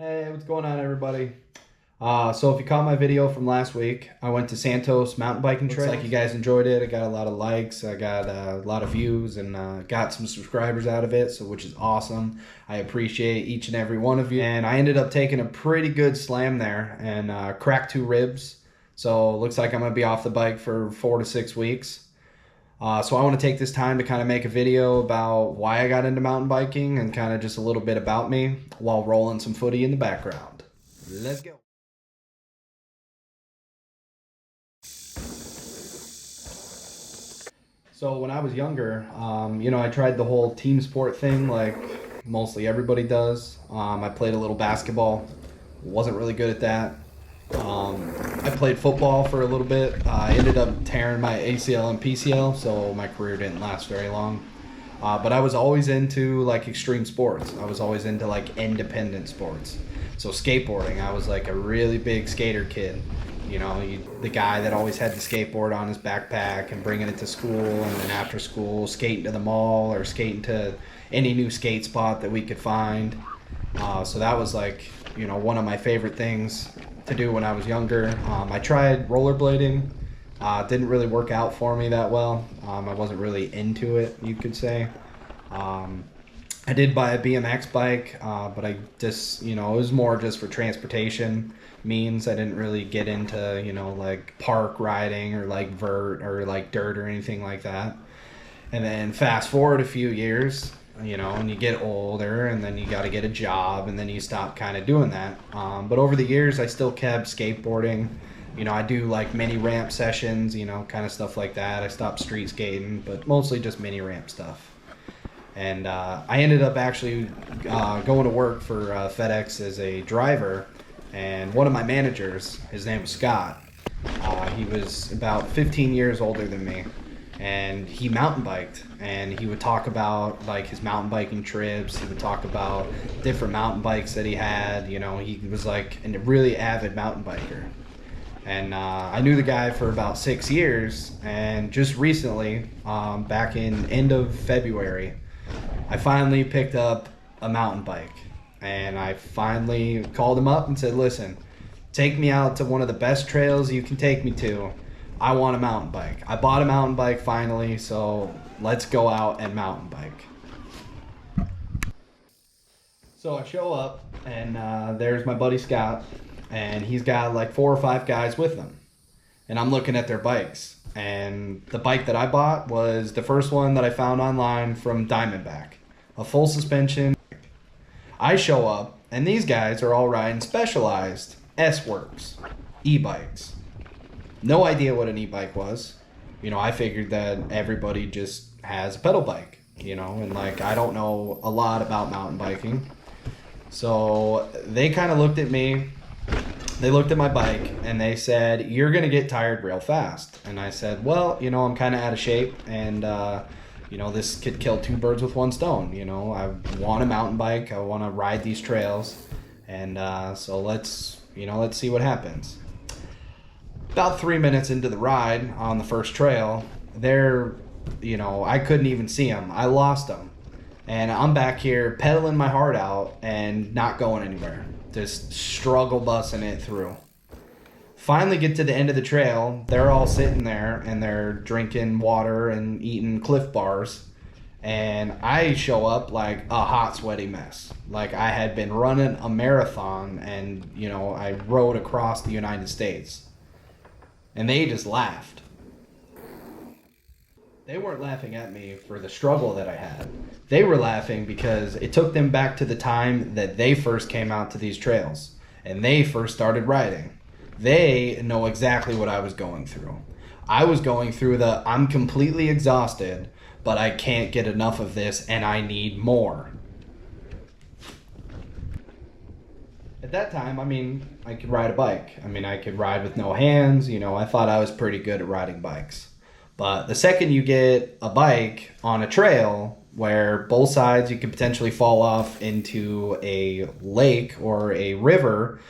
Hey, what's going on, everybody? So if you caught my video from last week, I went to Santos mountain biking trail. Looks like you guys enjoyed it. I got a lot of likes, I got a lot of views, and got some subscribers out of it, so which is awesome. I appreciate each and every one of you. And I ended up taking a pretty good slam there and cracked 2 ribs. So looks like I'm gonna be off the bike for 4 to 6 weeks. So I want to take this time to kind of make a video about why I got into mountain biking and kind of just a little bit about me while rolling some footy in the background. Let's go. So when I was younger, I tried the whole team sport thing like mostly everybody does. I played a little basketball, wasn't really good at that. I played football for a little bit. I ended up tearing my ACL and PCL, so my career didn't last very long. But I was always into like extreme sports. I was always into like independent sports. So skateboarding, I was like a really big skater kid. The guy that always had the skateboard on his backpack and bringing it to school, and then after school skating to the mall or skating to any new skate spot that we could find. So that was like, one of my favorite things to do when I was younger. I tried rollerblading. Didn't really work out for me that well. I wasn't really into it, you could say. I did buy a BMX bike, but I just, it was more just for transportation means. I didn't really get into, like park riding or like vert or like dirt or anything like that. And then fast forward a few years, and you get older and then you got to get a job and then you stop kind of doing that. But over the years, I still kept skateboarding. I do like mini ramp sessions, kind of stuff like that. I stopped street skating, but mostly just mini ramp stuff. And I ended up actually going to work for FedEx as a driver. And one of my managers, his name was Scott. He was about 15 years older than me. And he mountain biked, and he would talk about like his mountain biking trips. He would talk about different mountain bikes that he had. He was like a really avid mountain biker. And I knew the guy for about 6 years, and just recently, back in end of February, I finally picked up a mountain bike. And I finally called him up and said, listen, take me out to one of the best trails you can take me to. I want a mountain bike. I bought a mountain bike finally, so let's go out and mountain bike. So I show up, and there's my buddy Scott, and he's got like 4 or 5 guys with him. And I'm looking at their bikes. And the bike that I bought was the first one that I found online from Diamondback, a full suspension. I show up, and these guys are all riding Specialized S-Works e-bikes. No idea what an e-bike was. I figured that everybody just has a pedal bike, and like I don't know a lot about mountain biking. So they kind of looked at me, they looked at my bike, and they said, you're going to get tired real fast. And I said, well, I'm kind of out of shape, and this could kill 2 birds with 1 stone. I want a mountain bike. I want to ride these trails. And so let's see what happens. About 3 minutes into the ride on the first trail, I couldn't even see them. I lost them. And I'm back here pedaling my heart out and not going anywhere. Just struggle busting it through. Finally get to the end of the trail. They're all sitting there and they're drinking water and eating Cliff Bars. And I show up like a hot, sweaty mess. Like I had been running a marathon and, I rode across the United States. And they just laughed. They weren't laughing at me for the struggle that I had. They were laughing because it took them back to the time that they first came out to these trails. And they first started riding. They know exactly what I was going through. I was going through I'm completely exhausted, but I can't get enough of this and I need more. At that time, I could ride a bike. I could ride with no hands. I thought I was pretty good at riding bikes. But the second you get a bike on a trail where both sides you could potentially fall off into a lake or a river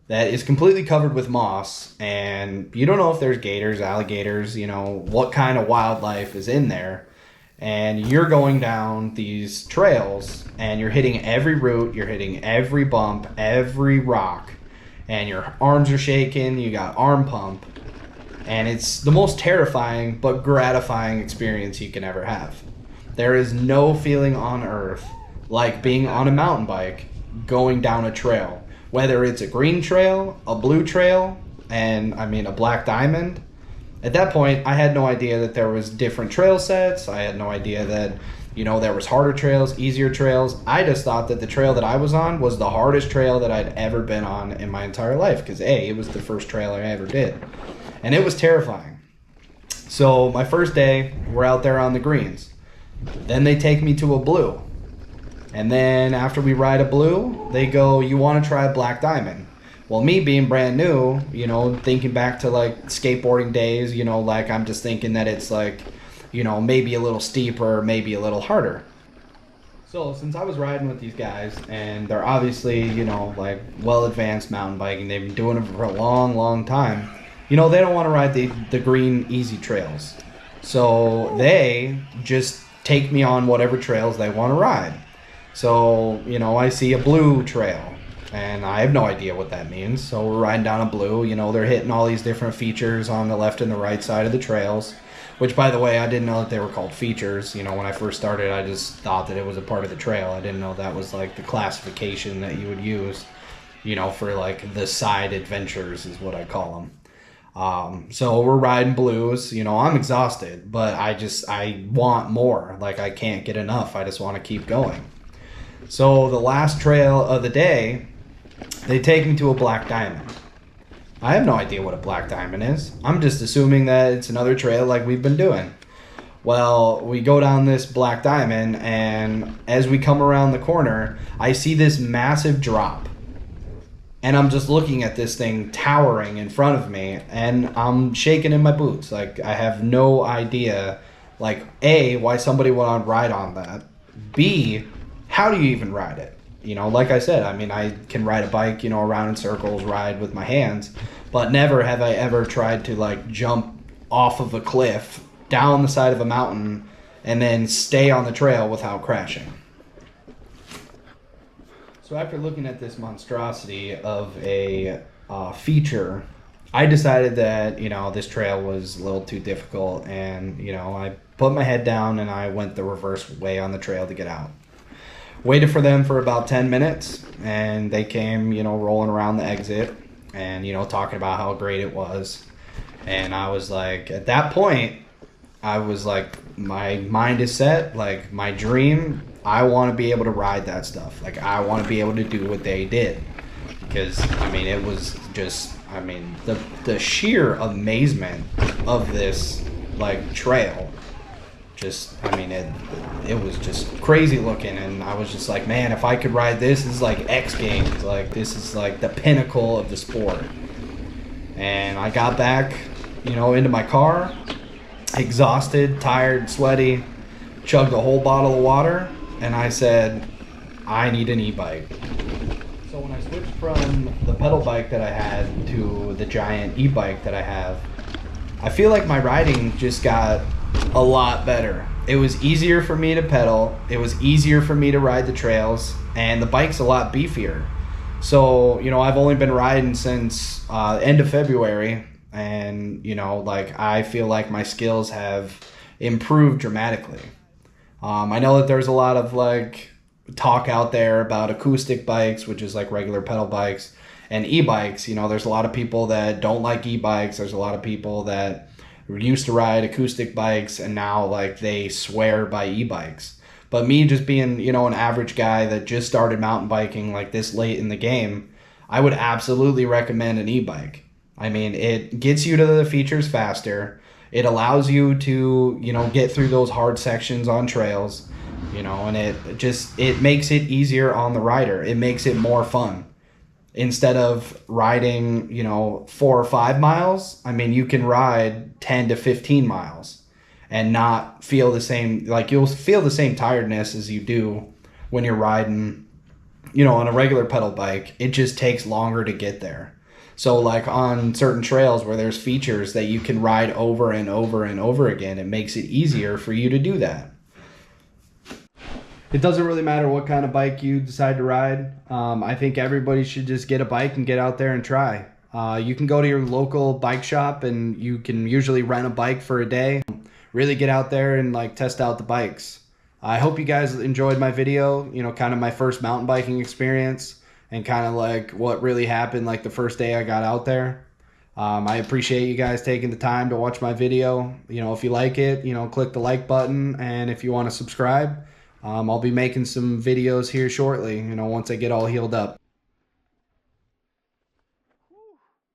that is completely covered with moss, and you don't know if there's gators, alligators, what kind of wildlife is in there. and you're going down these trails and you're hitting every root, you're hitting every bump, every rock, and your arms are shaking, you got arm pump, and it's the most terrifying but gratifying experience you can ever have. There is no feeling on earth like being on a mountain bike going down a trail, whether it's a green trail, a blue trail, and a black diamond. At that point, I had no idea that there was different trail sets. I had no idea that, there was harder trails, easier trails. I just thought that the trail that I was on was the hardest trail that I'd ever been on in my entire life, because it was the first trail I ever did. And it was terrifying. So my first day, we're out there on the greens. Then they take me to a blue. And then after we ride a blue, they go, you want to try a black diamond? Well, me being brand new, thinking back to like skateboarding days, I'm just thinking that it's like, maybe a little steeper, maybe a little harder. So since I was riding with these guys, and they're obviously, like well advanced mountain biking, they've been doing it for a long, long time, they don't want to ride the green easy trails. So they just take me on whatever trails they want to ride. So, I see a blue trail. And I have no idea what that means. So we're riding down a blue. They're hitting all these different features on the left and the right side of the trails. Which, by the way, I didn't know that they were called features. When I first started, I just thought that it was a part of the trail. I didn't know that was like the classification that you would use, for like the side adventures is what I call them. So we're riding blues. I'm exhausted, but I want more. Like, I can't get enough. I just want to keep going. So the last trail of the day, they take me to a black diamond. I have no idea what a black diamond is. I'm just assuming that it's another trail like we've been doing. Well, we go down this black diamond, and as we come around the corner, I see this massive drop. And I'm just looking at this thing towering in front of me, and I'm shaking in my boots. Like, I have no idea, like, A, why somebody would ride on that. B, how do you even ride it? Like I said, I can ride a bike, around in circles, ride with my hands, but never have I ever tried to like jump off of a cliff, down the side of a mountain, and then stay on the trail without crashing. So after looking at this monstrosity of a feature, I decided that, this trail was a little too difficult, and, I put my head down and I went the reverse way on the trail to get out. Waited for them for about 10 minutes, and they came, rolling around the exit and, talking about how great it was. And I was like, at that point, I was like, my mind is set. Like, my dream, I want to be able to ride that stuff. Like, I want to be able to do what they did. Because, it was just, the sheer amazement of this, like, trail. Just, it was just crazy looking, and I was just like, man, if I could ride this is like X Games, like this is like the pinnacle of the sport. And I got back, into my car, exhausted, tired, sweaty, chugged a whole bottle of water, and I said, I need an e-bike. So when I switched from the pedal bike that I had to the giant e-bike that I have, I feel like my riding just got a lot better. It was easier for me to pedal. It was easier for me to ride the trails, and the bike's a lot beefier. So, I've only been riding since end of February, and, I feel like my skills have improved dramatically. I know that there's a lot of, talk out there about acoustic bikes, which is like regular pedal bikes, and e-bikes. There's a lot of people that don't like e-bikes. There's a lot of people that used to ride acoustic bikes and now they swear by e-bikes. But me just being, an average guy that just started mountain biking like this late in the game, I would absolutely recommend an e-bike. It gets you to the features faster. It allows you to, get through those hard sections on trails, and it makes it easier on the rider. It makes it more fun. Instead of riding, 4 or 5 miles, you can ride 10 to 15 miles and not feel the same, you'll feel the same tiredness as you do when you're riding, on a regular pedal bike. It just takes longer to get there. So on certain trails where there's features that you can ride over and over and over again, it makes it easier for you to do that. it doesn't really matter what kind of bike you decide to ride. I think everybody should just get a bike and get out there and try. You can go to your local bike shop and you can usually rent a bike for a day. Really get out there and like test out the bikes. I hope you guys enjoyed my video, you know, kind of my first mountain biking experience and kind of like what really happened like the first day I got out there. I appreciate you guys taking the time to watch my video. You know, if you like it, you know, click the like button, and if you want to subscribe, I'll be making some videos here shortly, you know, once I get all healed up.